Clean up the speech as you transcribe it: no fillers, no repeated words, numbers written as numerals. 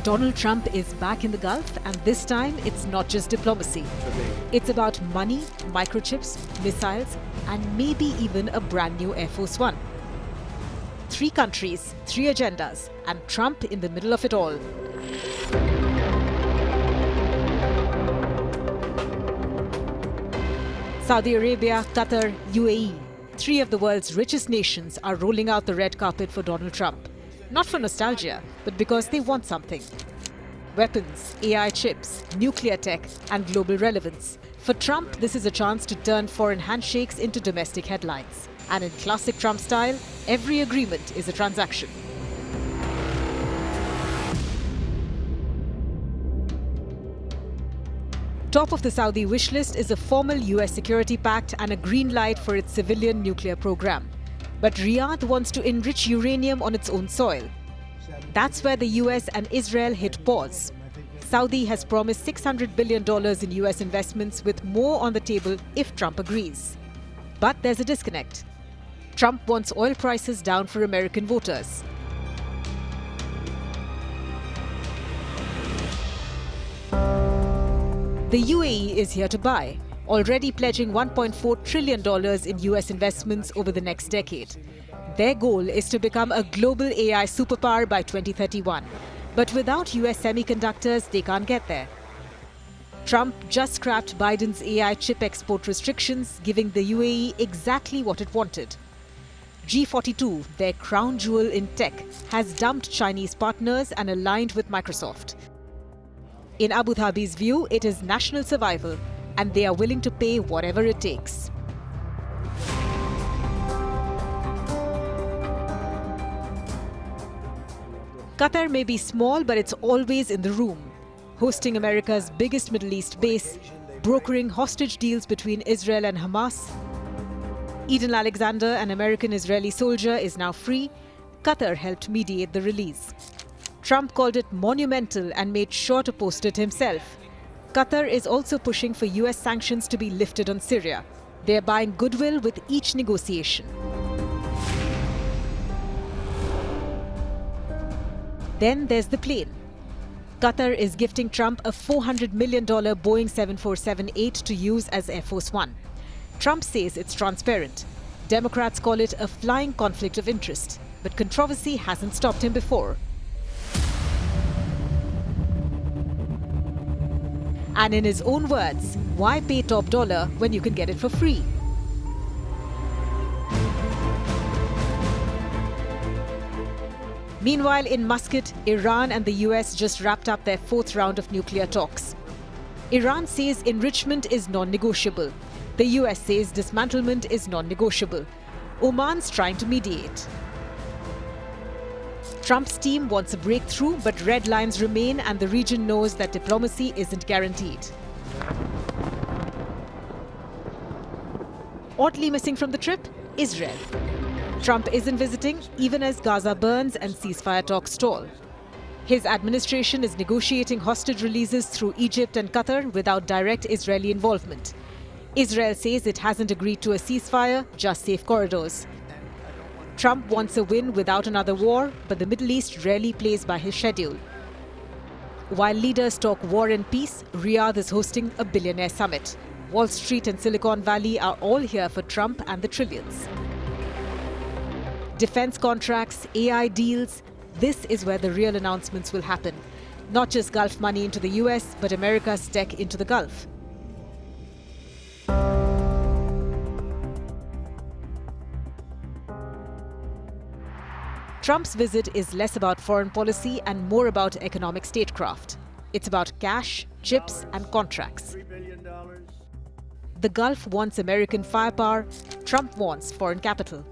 Donald Trump is back in the Gulf, and this time it's not just diplomacy. It's about money, microchips, missiles, and maybe even a brand new Air Force One. 3 countries, 3 agendas, and Trump in the middle of it all. Saudi Arabia, Qatar, UAE. 3 of the world's richest nations are rolling out the red carpet for Donald Trump. Not for nostalgia, but because they want something. Weapons, AI chips, nuclear tech, and global relevance. For Trump, this is a chance to turn foreign handshakes into domestic headlines. And in classic Trump style, every agreement is a transaction. Top of the Saudi wish list is a formal US security pact and a green light for its civilian nuclear program. But Riyadh wants to enrich uranium on its own soil. That's where the US and Israel hit pause. Saudi has promised $600 billion in US investments, with more on the table if Trump agrees. But there's a disconnect. Trump wants oil prices down for American voters. The UAE is here to buy, already pledging $1.4 trillion in US investments over the next decade. Their goal is to become a global AI superpower by 2031. But without US semiconductors, they can't get there. Trump just scrapped Biden's AI chip export restrictions, giving the UAE exactly what it wanted. G42, their crown jewel in tech, has dumped Chinese partners and aligned with Microsoft. In Abu Dhabi's view, it is national survival, and they are willing to pay whatever it takes. Qatar may be small, but it's always in the room, hosting America's biggest Middle East base, brokering hostage deals between Israel and Hamas. Eden Alexander, an American-Israeli soldier, is now free. Qatar helped mediate the release. Trump called it monumental and made sure to post it himself. Qatar is also pushing for US sanctions to be lifted on Syria. They are buying goodwill with each negotiation. Then there's the plane. Qatar is gifting Trump a $400 million Boeing 747-8 to use as Air Force One. Trump says it's transparent. Democrats call it a flying conflict of interest. But controversy hasn't stopped him before. And in his own words, why pay top dollar when you can get it for free? Meanwhile, in Muscat, Iran and the US just wrapped up their 4th round of nuclear talks. Iran says enrichment is non-negotiable. The US says dismantlement is non-negotiable. Oman's trying to mediate. Trump's team wants a breakthrough, but red lines remain, and the region knows that diplomacy isn't guaranteed. Oddly missing from the trip, Israel. Trump isn't visiting, even as Gaza burns and ceasefire talks stall. His administration is negotiating hostage releases through Egypt and Qatar without direct Israeli involvement. Israel says it hasn't agreed to a ceasefire, just safe corridors. Trump wants a win without another war, but the Middle East rarely plays by his schedule. While leaders talk war and peace, Riyadh is hosting a billionaire summit. Wall Street and Silicon Valley are all here for Trump and the trillions. Defense contracts, AI deals, this is where the real announcements will happen. Not just Gulf money into the US, but America's tech into the Gulf. Trump's visit is less about foreign policy and more about economic statecraft. It's about cash, chips, and contracts. The Gulf wants American firepower, Trump wants foreign capital.